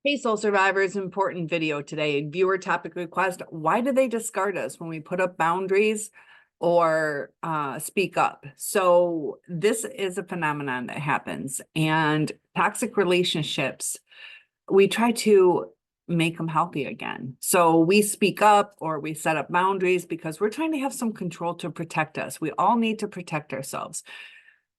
Hey, Soul Survivors, important video today. Viewer topic request. Why do they discard us when we put up boundaries or speak up? So this is a phenomenon that happens, and toxic relationships, we try to make them healthy again. So we speak up or we set up boundaries because we're trying to have some control to protect us. We all need to protect ourselves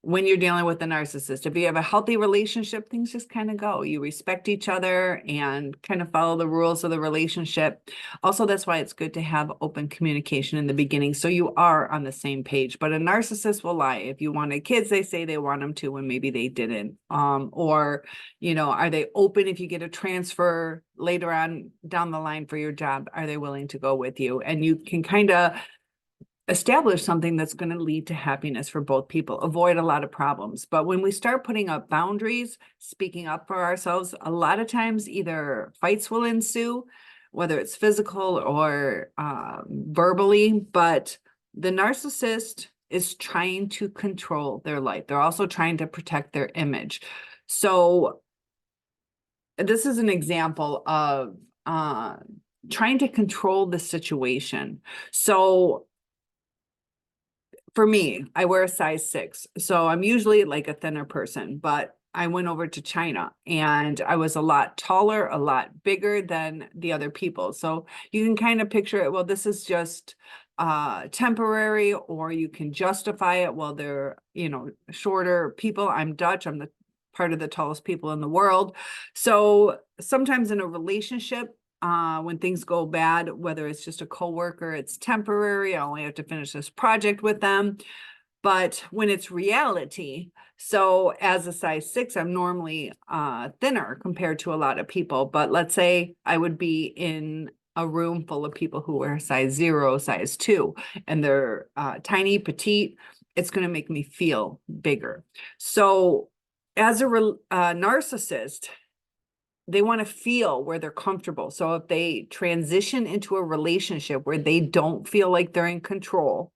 when you're dealing with a narcissist. If you have a healthy relationship, things just kind of go. You respect each other and kind of follow the rules of the relationship. Also, that's why it's good to have open communication in the beginning so you are on the same page. But a narcissist will lie. If you wanted kids, they say they want them to when maybe they didn't. Or, are they open if you get a transfer later on down the line for your job? Are they willing to go with you? And you can kind of establish something that's going to lead to happiness for both people, avoid a lot of problems. But when we start putting up boundaries, speaking up for ourselves, a lot of times either fights will ensue, whether it's physical or verbally. But the narcissist is trying to control their life. They're also trying to protect their image. So this is an example of trying to control the situation. So for me, I wear a size 6. So I'm usually like a thinner person, but I went over to China and I was a lot taller, a lot bigger than the other people. So you can kind of picture it. Well, this is just temporary, or you can justify it. Well, they're, shorter people. I'm Dutch. I'm the part of the tallest people in the world. So sometimes in a relationship, when things go bad, whether it's just a coworker, it's temporary. I only have to finish this project with them. But when it's reality, so as a size 6, I'm normally thinner compared to a lot of people. But let's say I would be in a room full of people who are size 0, size 2, and they're tiny, petite. It's going to make me feel bigger. So as a narcissist, they want to feel where they're comfortable. So if they transition into a relationship where they don't feel like they're in control,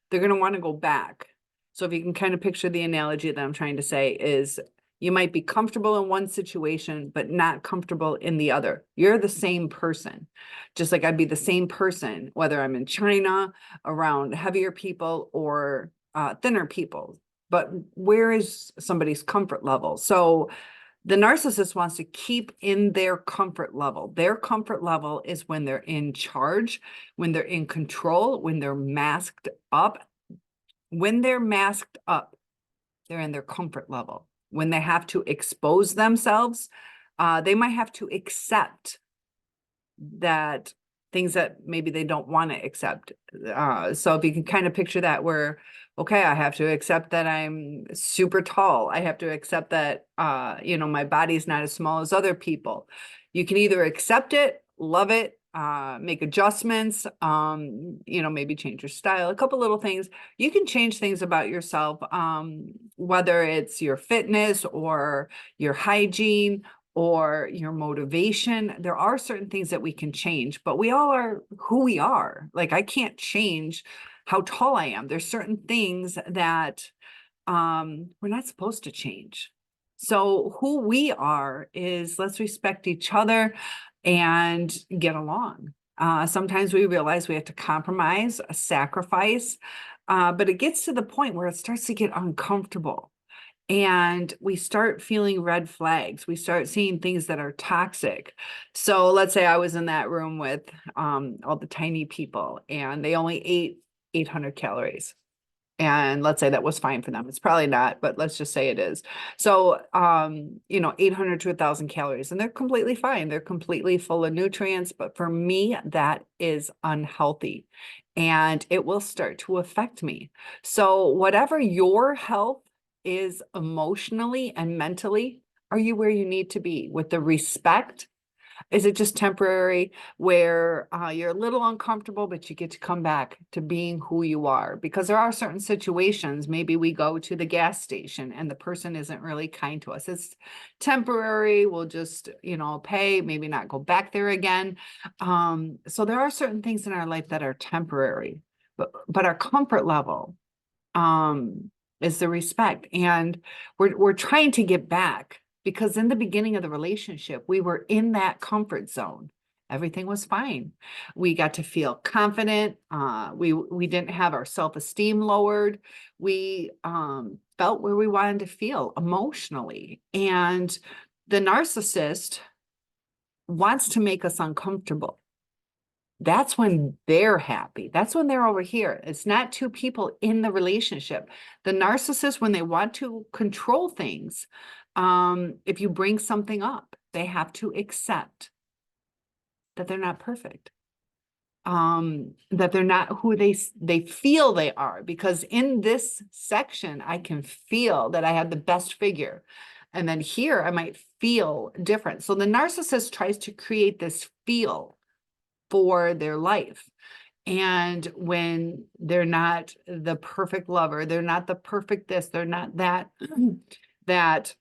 they're going to want to go back. So if you can kind of picture the analogy that I'm trying to say is you might be comfortable in one situation, but not comfortable in the other. You're the same person, just like I'd be the same person, whether I'm in China around heavier people or thinner people. But where is somebody's comfort level? So the narcissist wants to keep in their comfort level. Their comfort level is when they're in charge, when they're in control, when they're masked up. When they're masked up, they're in their comfort level. When they have to expose themselves, they might have to accept that things that maybe they don't want to accept. So if you can kind of picture that where, okay, I have to accept that I'm super tall. I have to accept that, my body's not as small as other people. You can either accept it, love it, make adjustments, maybe change your style, a couple little things. You can change things about yourself, whether it's your fitness or your hygiene or your motivation. There are certain things that we can change, but we all are who we are. Like I can't change how tall I am. There's certain things that we're not supposed to change. So who we are is let's respect each other and get along. Sometimes we realize we have to compromise, sacrifice, but it gets to the point where it starts to get uncomfortable. And we start feeling red flags. We start seeing things that are toxic. So let's say I was in that room with all the tiny people and they only ate 800 calories. And let's say that was fine for them. It's probably not, but let's just say it is. So, 800 to 1,000 calories, and they're completely fine. They're completely full of nutrients. But for me, that is unhealthy and it will start to affect me. So whatever your health is emotionally and mentally, are you where you need to be with the respect? Is it just temporary where you're a little uncomfortable, but you get to come back to being who you are? Because there are certain situations, maybe we go to the gas station and the person isn't really kind to us. It's temporary. We'll just, pay, maybe not go back there again. So there are certain things in our life that are temporary, but our comfort level is the respect. And we're trying to get back because in the beginning of the relationship, we were in that comfort zone. Everything was fine. We got to feel confident. We didn't have our self-esteem lowered. We felt where we wanted to feel emotionally. And the narcissist wants to make us uncomfortable. That's when they're happy. That's when they're over here. It's not two people in the relationship. The narcissist, when they want to control things, if you bring something up, they have to accept that they're not perfect, that they're not who they feel they are. Because in this section, I can feel that I have the best figure. And then here I might feel different. So the narcissist tries to create this feel for their life. And when they're not the perfect lover, they're not the perfect this, they're not that, that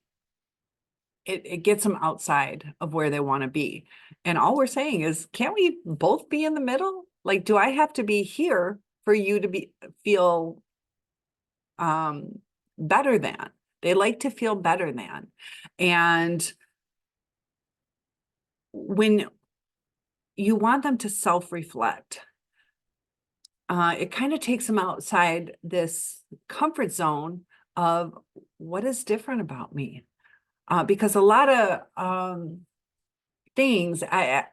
it gets them outside of where they want to be. And all we're saying is, can't we both be in the middle? Like, do I have to be here for you to feel better than? They like to feel better than. And when you want them to self-reflect, it kind of takes them outside this comfort zone of what is different about me. Because a lot of things, I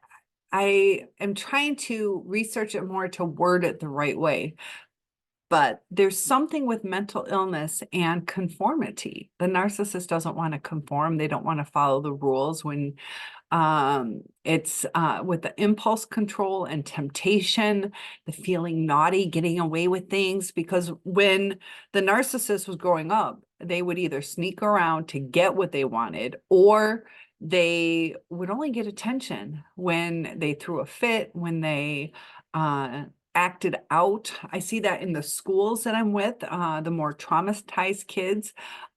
am trying to research it more to word it the right way. But there's something with mental illness and conformity. The narcissist doesn't want to conform. They don't want to follow the rules. When it's with the impulse control and temptation, the feeling naughty, getting away with things. Because when the narcissist was growing up, they would either sneak around to get what they wanted, or they would only get attention when they threw a fit, when they acted out. I see that in the schools that I'm with. The more traumatized kids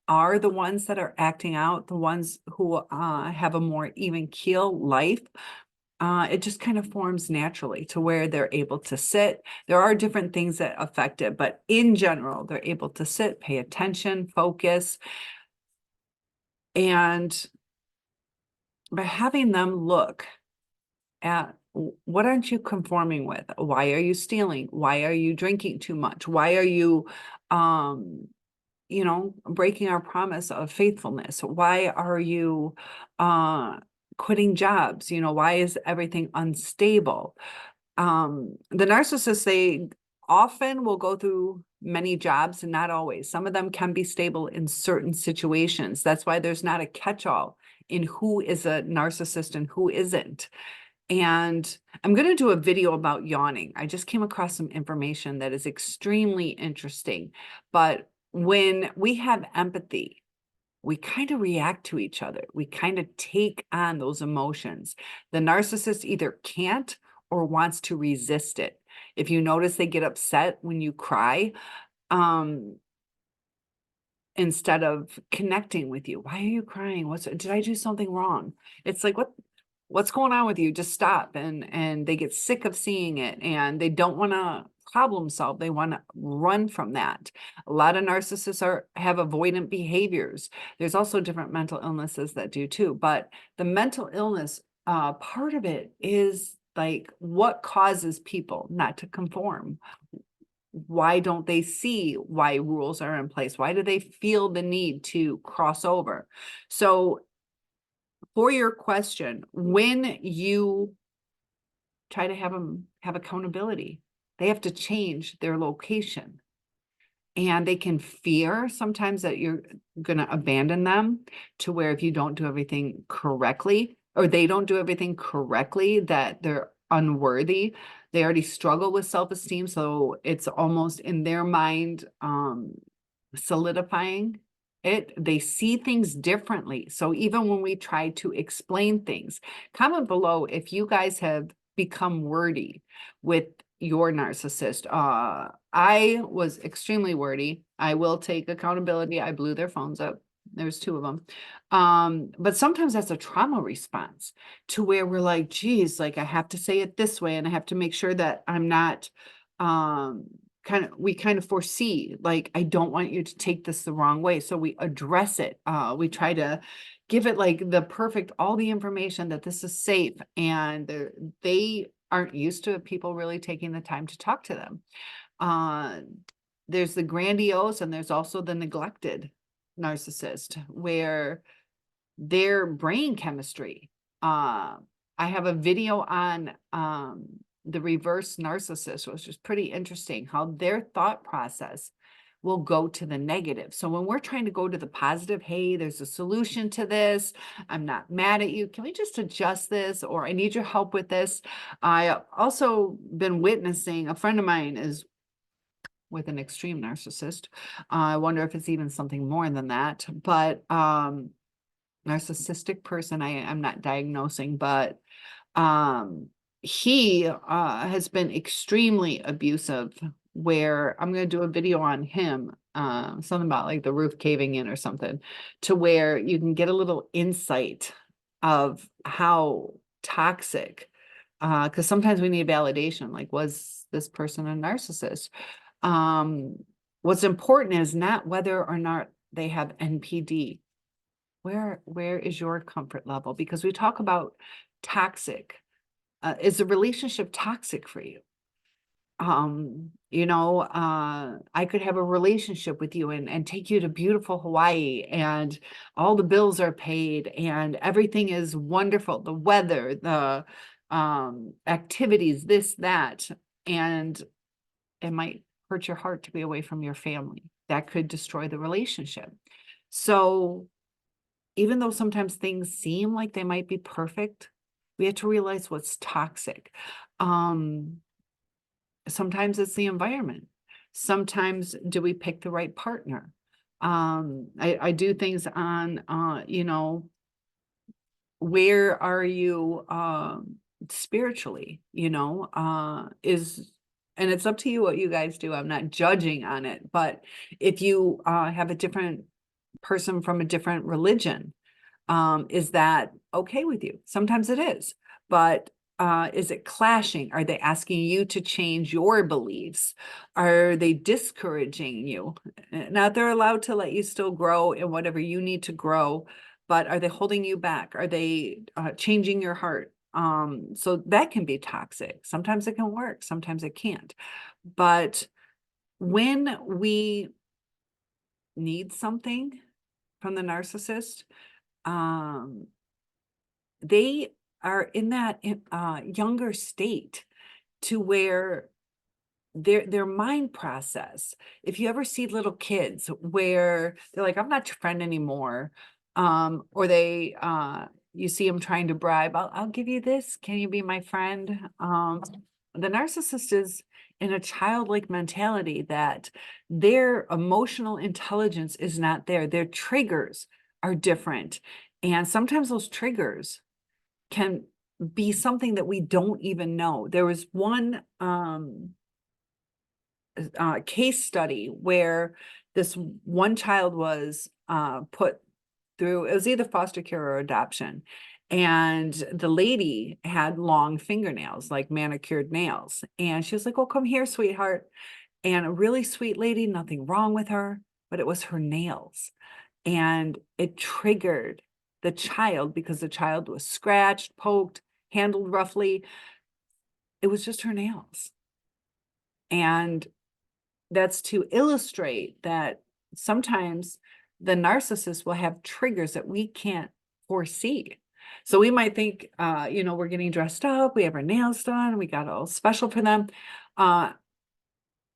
are the ones that are acting out, the ones who have a more even keel life. It just kind of forms naturally to where they're able to sit. There are different things that affect it, but in general, they're able to sit, pay attention, focus. And by having them look at, what aren't you conforming with? Why are you stealing? Why are you drinking too much? Why are you, breaking our promise of faithfulness? Why are you quitting jobs? Why is everything unstable? The narcissists, they often will go through many jobs, and not always. Some of them can be stable in certain situations. That's why there's not a catch-all in who is a narcissist and who isn't. And I'm going to do a video about yawning. I just came across some information that is extremely interesting. But when we have empathy, we kind of react to each other. We kind of take on those emotions. The narcissist either can't or wants to resist it. If you notice, they get upset when you cry, instead of connecting with you. Why are you crying? Did I do something wrong? It's like, what's going on with you? Just stop. And they get sick of seeing it, and they don't want to problem solve. They want to run from that. A lot of narcissists have avoidant behaviors. There's also different mental illnesses that do too, but the mental illness part of it is like, what causes people not to conform? Why don't they see why rules are in place? Why do they feel the need to cross over? So for your question, when you try to have them have accountability, they have to change their location. And they can fear sometimes that you're going to abandon them, to where if you don't do everything correctly, or they don't do everything correctly, that they're unworthy. They already struggle with self-esteem. So it's almost in their mind solidifying it. They see things differently. So even when we try to explain things, comment below if you guys have become wordy with your narcissist. I was extremely wordy. I will take accountability. I blew their phones up. There's two of them. But sometimes that's a trauma response, to where we're like, geez, like I have to say it this way, and I have to make sure that I'm not, we kind of foresee, like, I don't want you to take this the wrong way. So we address it. We try to give it like the perfect, all the information that this is safe, and they aren't used to people really taking the time to talk to them. There's the grandiose, and there's also the neglected narcissist, where their brain chemistry. I have a video on the reverse narcissist, which is pretty interesting, how their thought process will go to the negative. So when we're trying to go to the positive, hey, there's a solution to this. I'm not mad at you. Can we just adjust this? Or I need your help with this. I also been witnessing, a friend of mine is with an extreme narcissist. I wonder if it's even something more than that, but narcissistic person, I'm not diagnosing, but he has been extremely abusive, where I'm going to do a video on him, something about like the roof caving in or something, to where you can get a little insight of how toxic, because sometimes we need validation, like, was this person a narcissist? What's important is not whether or not they have NPD. Where is your comfort level? Because we talk about toxic. Is the relationship toxic for you? I could have a relationship with you and take you to beautiful Hawaii, and all the bills are paid and everything is wonderful. The weather, the activities, this, that, and it might hurt your heart to be away from your family. That could destroy the relationship. So even though sometimes things seem like they might be perfect, we have to realize what's toxic. Sometimes it's the environment. Sometimes do we pick the right partner? I do things on, where are you spiritually, and it's up to you what you guys do. I'm not judging on it, but if you have a different person from a different religion, is that okay with you? Sometimes it is, but is it clashing? Are they asking you to change your beliefs? Are they discouraging you? Now, they're allowed to let you still grow in whatever you need to grow, but are they holding you back? Are they changing your heart? So that can be toxic. Sometimes it can work, sometimes it can't. But when we need something from the narcissist, they are in that younger state, to where their mind process, if you ever see little kids where they're like, I'm not your friend anymore, or they you see them trying to bribe, I'll give you this, can you be my friend? The narcissist is in a childlike mentality, that their emotional intelligence is not there. Their triggers are different, and sometimes those triggers can be something that we don't even know. There was one case study where this one child was put through, it was either foster care or adoption. And the lady had long fingernails, like manicured nails. And she was like, oh, come here, sweetheart. And a really sweet lady, nothing wrong with her, but it was her nails. And it triggered the child, because the child was scratched, poked, handled roughly. It was just her nails. And that's to illustrate that sometimes the narcissist will have triggers that we can't foresee. So we might think, we're getting dressed up, we have our nails done, we got all special for them.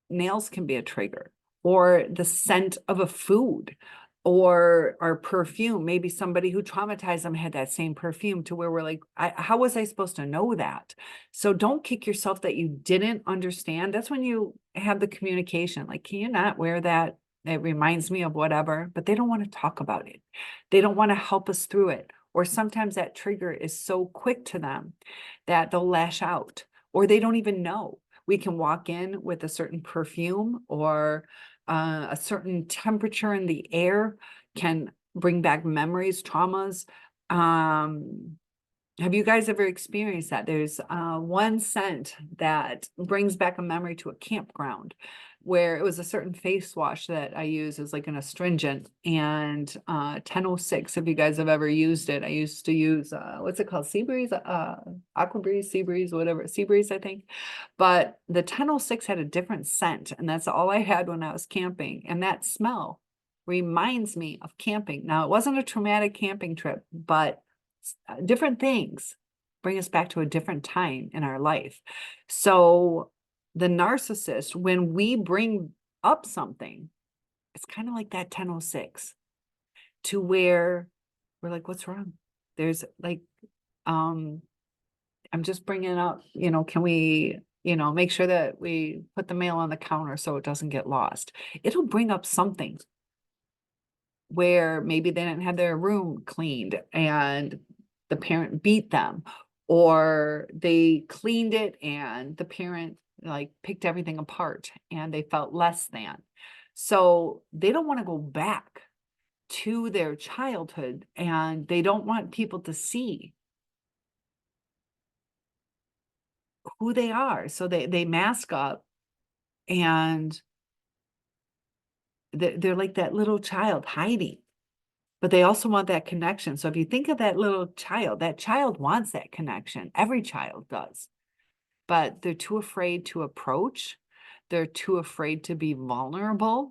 Nails can be a trigger, or the scent of a food, or perfume. Maybe somebody who traumatized them had that same perfume, to where we're like, how was I supposed to know that? So don't kick yourself that you didn't understand. That's when you have the communication, like, can you not wear that? It reminds me of whatever, but they don't want to talk about it. They don't want to help us through it. Or sometimes that trigger is so quick to them that they'll lash out, or they don't even know. We can walk in with a certain perfume, or a certain temperature in the air can bring back memories, traumas. Have you guys ever experienced that? There's one scent that brings back a memory to a campground. where it was a certain face wash that I use as like an astringent, and 1006, if you guys have ever used it. I used to use what's it called? Seabreeze, Aquabreeze, Seabreeze, whatever, Seabreeze, I think. But the 1006 had a different scent, and that's all I had when I was camping. And that smell reminds me of camping. Now, it wasn't a traumatic camping trip, but different things bring us back to a different time in our life. So the narcissist, when we bring up something, it's kind of like that 1006, to where we're like, what's wrong? There's like, I'm just bringing up, can we, make sure that we put the mail on the counter so it doesn't get lost. It'll bring up something where maybe they didn't have their room cleaned and the parent beat them, or they cleaned it and the parent like picked everything apart and they felt less than. So they don't want to go back to their childhood, and they don't want people to see who they are. So they mask up, and they're like that little child hiding, but they also want that connection. So if you think of that little child, that child wants that connection. Every child does, but they're too afraid to approach. They're too afraid to be vulnerable.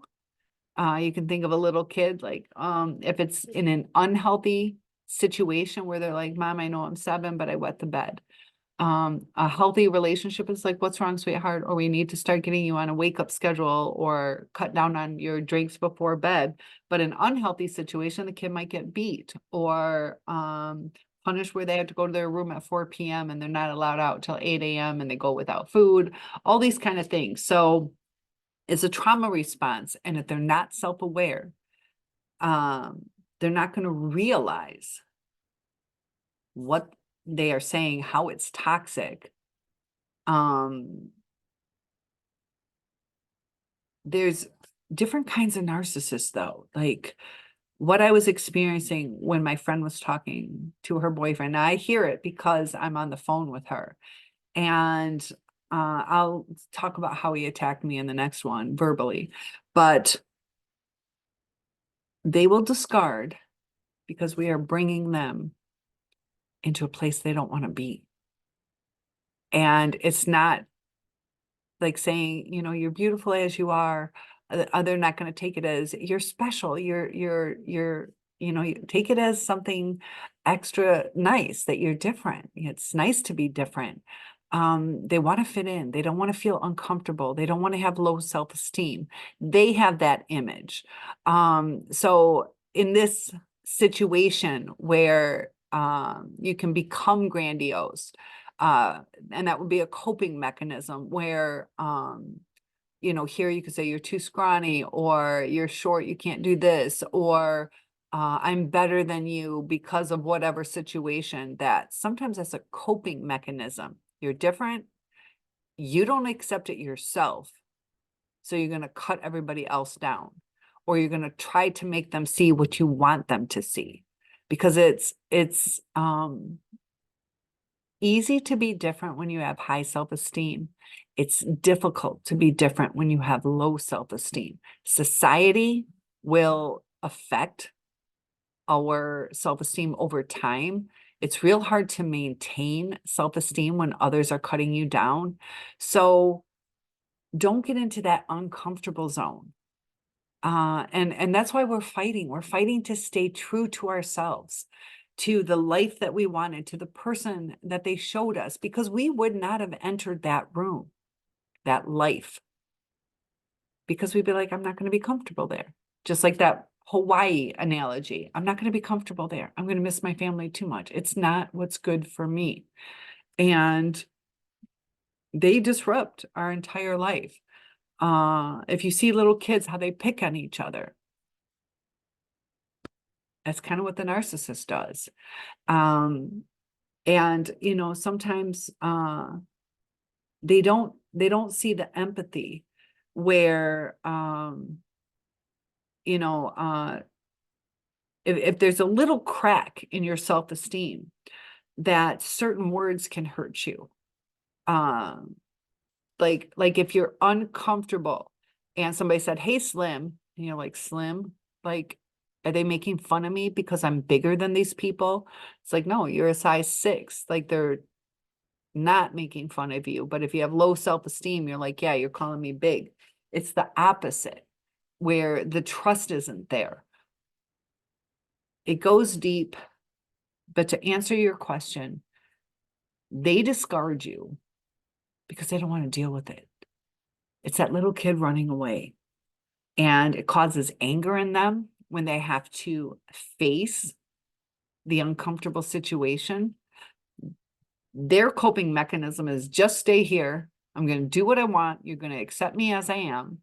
You can think of a little kid, like if it's in an unhealthy situation where they're like, Mom, I know I'm 7, but I wet the bed. A healthy relationship is like, what's wrong, sweetheart? Or we need to start getting you on a wake up schedule or cut down on your drinks before bed. But an unhealthy situation, the kid might get beat or punished, where they have to go to their room at 4 p.m. and they're not allowed out till 8 a.m. and they go without food, all these kind of things. So it's a trauma response. And if they're not self-aware, they're not going to realize what they are saying, how it's toxic. There's different kinds of narcissists, though. Like what I was experiencing when my friend was talking to her boyfriend. Now, I hear it because I'm on the phone with her, and I'll talk about how he attacked me in the next one verbally, but they will discard because we are bringing them into a place they don't want to be. And it's not like saying, you're beautiful as you are. They're not going to take it as you're special. You take it as something extra nice, that you're different. It's nice to be different. They want to fit in. They don't want to feel uncomfortable. They don't want to have low self-esteem. They have that image. So in this situation where you can become grandiose, and that would be a coping mechanism where, here you could say you're too scrawny, or you're short, you can't do this, or I'm better than you because of whatever situation. That sometimes that's a coping mechanism. You're different. You don't accept it yourself. So you're going to cut everybody else down, or you're going to try to make them see what you want them to see, because it's easy to be different when you have high self-esteem. It's difficult to be different when you have low self-esteem. Society will affect our self-esteem over time. It's real hard to maintain self-esteem when others are cutting you down. So don't get into that uncomfortable zone. And that's why we're fighting. We're fighting to stay true to ourselves, to the life that we wanted, to the person that they showed us, because we would not have entered that room, that life, because we'd be like, I'm not going to be comfortable there. Just like that Hawaii analogy. I'm not going to be comfortable there. I'm going to miss my family too much. It's not what's good for me. And they disrupt our entire life. If you see little kids, how they pick on each other, that's kind of what the narcissist does. And sometimes they don't see the empathy where if there's a little crack in your self-esteem, that certain words can hurt you. Like if you're uncomfortable and somebody said, "Hey, Slim," and you're like, "Slim? Like, are they making fun of me because I'm bigger than these people?" It's like, no, you're a size 6. Like, they're not making fun of you. But if you have low self-esteem, you're like, yeah, you're calling me big. It's the opposite, where the trust isn't there. It goes deep, but to answer your question, they discard you because they don't want to deal with it. It's that little kid running away, and it causes anger in them when they have to face the uncomfortable situation. Their coping mechanism is just stay here. I'm going to do what I want. You're going to accept me as I am.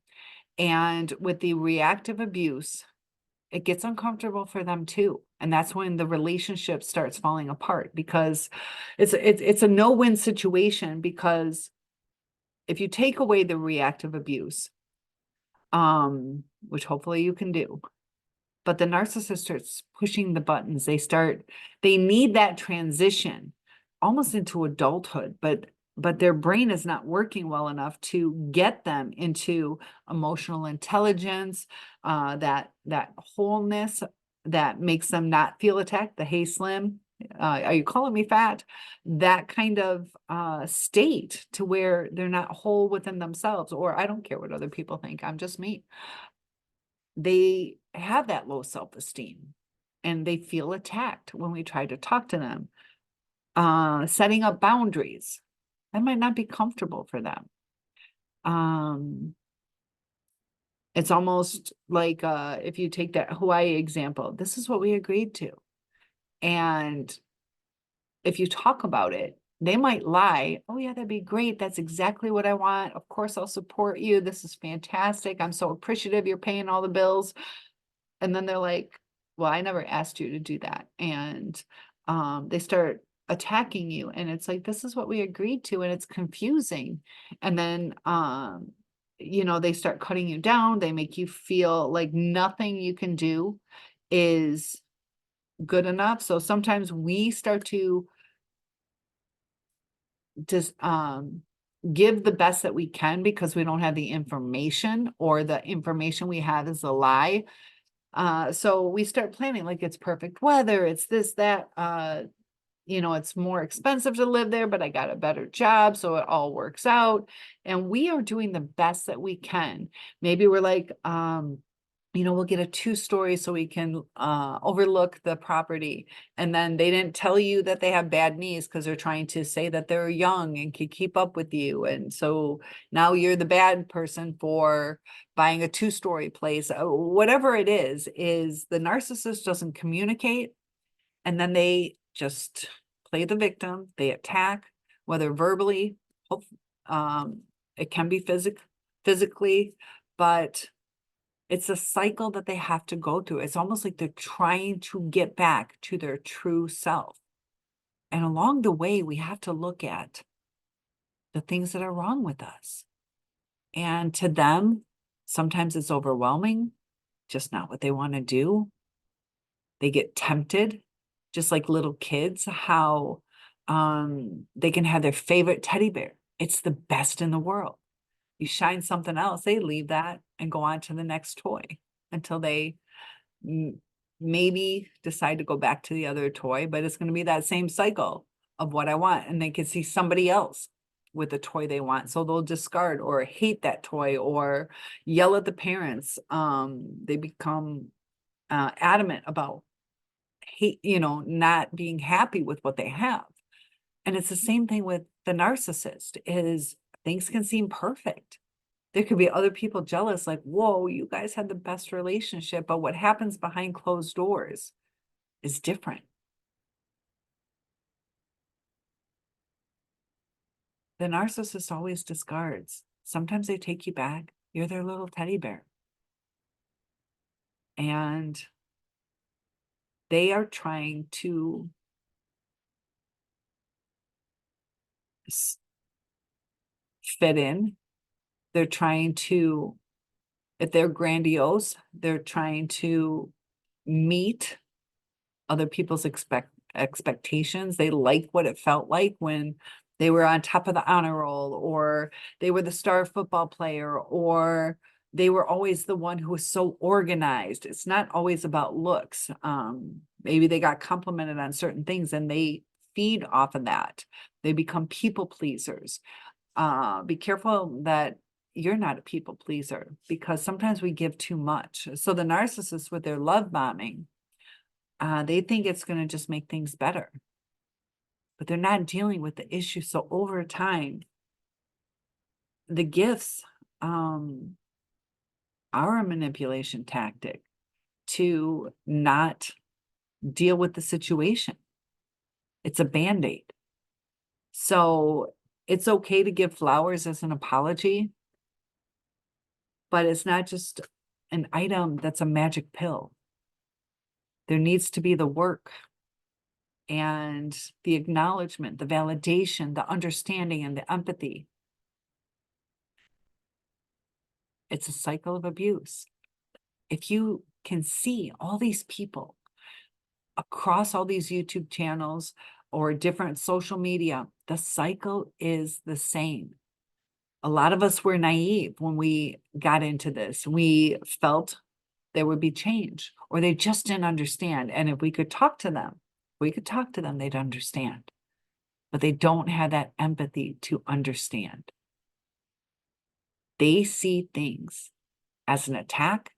And with the reactive abuse, it gets uncomfortable for them too. And that's when the relationship starts falling apart, because it's a no-win situation. Because if you take away the reactive abuse, which hopefully you can do, but the narcissist starts pushing the buttons. They need that transition almost into adulthood, but their brain is not working well enough to get them into emotional intelligence, that wholeness that makes them not feel attacked. The "Hey, Slim, are you calling me fat?" That kind of state, to where they're not whole within themselves, or "I don't care what other people think, I'm just me." They have that low self-esteem, and they feel attacked when we try to talk to them. Setting up boundaries, that might not be comfortable for them. It's almost like, if you take that Hawaii example, this is what we agreed to. And if you talk about it, they might lie. "Oh yeah, that'd be great. That's exactly what I want. Of course, I'll support you. This is fantastic. I'm so appreciative you're paying all the bills." And then they're like, "Well, I never asked you to do that." And they start attacking you. And it's like, this is what we agreed to. And it's confusing. And then, they start cutting you down. They make you feel like nothing you can do is good enough. So sometimes we start to just give the best that we can, because we don't have the information, or the information we have is a lie. So we start planning like it's perfect weather, it's this, that, it's more expensive to live there, but I got a better job, so it all works out. And we are doing the best that we can. Maybe we're like, we'll get a 2-story so we can overlook the property. And then they didn't tell you that they have bad knees, because they're trying to say that they're young and can keep up with you. And so now you're the bad person for buying a 2-story place. Whatever it is the narcissist doesn't communicate. And then they just play the victim. They attack, whether verbally, it can be physically, but it's a cycle that they have to go through. It's almost like they're trying to get back to their true self. And along the way, we have to look at the things that are wrong with us. And to them, sometimes it's overwhelming, just not what they want to do. They get tempted, just like little kids, how they can have their favorite teddy bear. It's the best in the world. You shine something else, they leave that and go on to the next toy until they maybe decide to go back to the other toy. But it's going to be that same cycle of what I want, and they can see somebody else with the toy they want, so they'll discard or hate that toy or yell at the parents. They become adamant about hate, not being happy with what they have. And it's the same thing with the narcissist. Is things can seem perfect. There could be other people jealous, like, whoa, you guys had the best relationship, but what happens behind closed doors is different. The narcissist always discards. Sometimes they take you back. You're their little teddy bear. And they are trying to fit in. They're trying to, if they're grandiose, they're trying to meet other people's expectations. They like what it felt like when they were on top of the honor roll, or they were the star football player, or they were always the one who was so organized. It's not always about looks. Maybe they got complimented on certain things and they feed off of that. They become people pleasers. Be careful that you're not a people pleaser, because sometimes we give too much. So the narcissist with their love bombing, they think it's going to just make things better, but they're not dealing with the issue. So over time, the gifts are a manipulation tactic to not deal with the situation. It's a Band-Aid. So it's okay to give flowers as an apology, but it's not just an item that's a magic pill. There needs to be the work and the acknowledgement, the validation, the understanding, and the empathy. It's a cycle of abuse. If you can see all these people across all these YouTube channels or different social media, the cycle is the same. A lot of us were naive when we got into this. We felt there would be change, or they just didn't understand. And if we could talk to them, they'd understand. But they don't have that empathy to understand. They see things as an attack.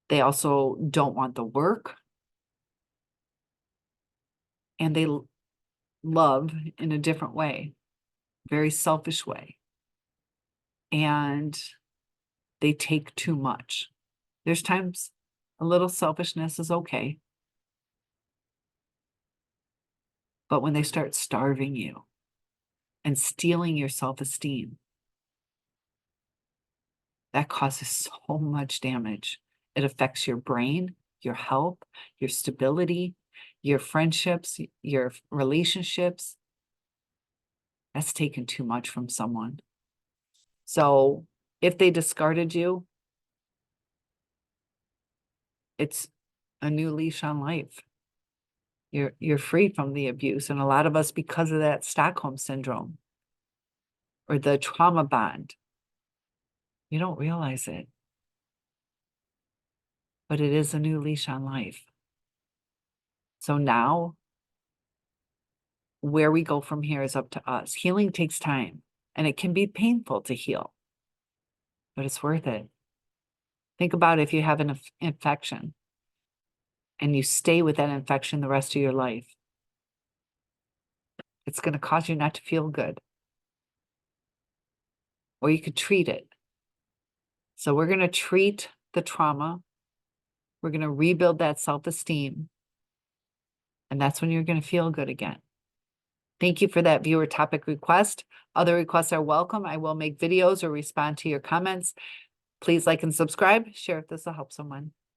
They also don't want the work. And they love in a different way, very selfish way. And they take too much. There's times a little selfishness is okay. But when they start starving you and stealing your self-esteem, that causes so much damage. It affects your brain, your health, your stability, your friendships, your relationships. That's taken too much from someone. So if they discarded you, it's a new leash on life. You're free from the abuse. And a lot of us, because of that Stockholm syndrome or the trauma bond, you don't realize it, but it is a new leash on life. So now, where we go from here is up to us. Healing takes time, and it can be painful to heal, but it's worth it. Think about if you have an infection and you stay with that infection the rest of your life. It's going to cause you not to feel good. Or you could treat it. So we're going to treat the trauma. We're going to rebuild that self-esteem. And that's when you're going to feel good again. Thank you for that viewer topic request. Other requests are welcome. I will make videos or respond to your comments. Please like and subscribe. Share if this will help someone.